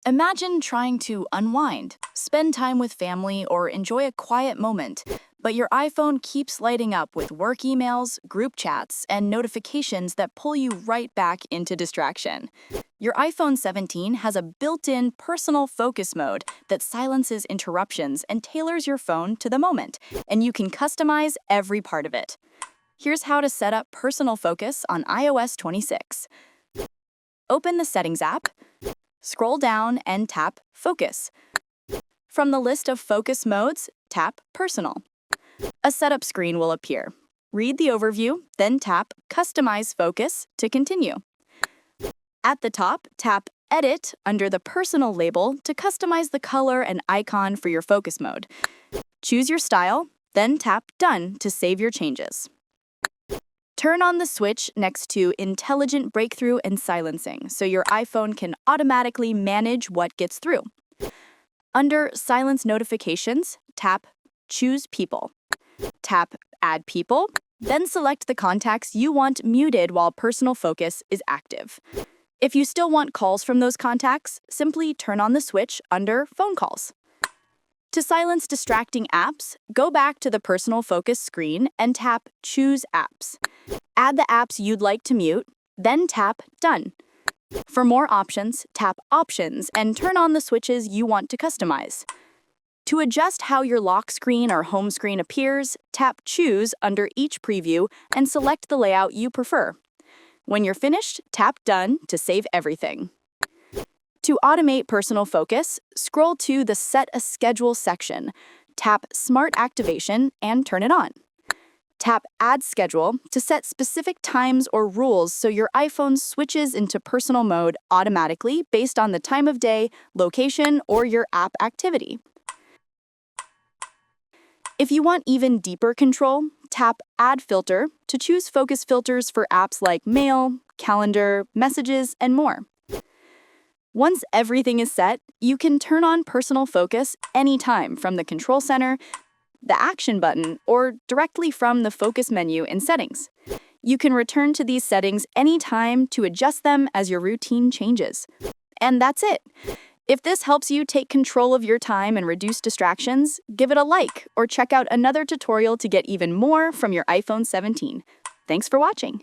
Imagine trying to unwind, spend time with family, or enjoy a quiet moment, but your iPhone keeps lighting up with work emails, group chats, and notifications that pull you right back into distraction. Your iPhone 17 has a built-in personal focus mode that silences interruptions and tailors your phone to the moment, and you can customize every part of it. Here's how to set up personal focus on iOS 26. Open the Settings app, scroll down and tap Focus. From the list of focus modes, tap Personal. A setup screen will appear. Read the overview, then tap Customize Focus to continue. At the top, tap Edit under the Personal label to customize the color and icon for your focus mode. Choose your style, then tap Done to save your changes. Turn on the switch next to Intelligent Breakthrough and Silencing so your iPhone can automatically manage what gets through. Under Silence Notifications, tap Choose People. Tap Add People, then select the contacts you want muted while personal focus is active. If you still want calls from those contacts, simply turn on the switch under Phone Calls. To silence distracting apps, go back to the Personal Focus screen and tap Choose Apps. Add the apps you'd like to mute, then tap Done. For more options, tap Options and turn on the switches you want to customize. To adjust how your lock screen or home screen appears, tap Choose under each preview and select the layout you prefer. When you're finished, tap Done to save everything. To automate personal focus, scroll to the Set a Schedule section, tap Smart Activation and turn it on. Tap Add Schedule to set specific times or rules so your iPhone switches into personal mode automatically based on the time of day, location, or your app activity. If you want even deeper control, tap Add Filter to choose focus filters for apps like Mail, Calendar, Messages, and more. Once everything is set, you can turn on personal focus anytime from the Control Center, the Action button, or directly from the Focus menu in Settings. You can return to these settings anytime to adjust them as your routine changes. And that's it. If this helps you take control of your time and reduce distractions, give it a like or check out another tutorial to get even more from your iPhone 17. Thanks for watching.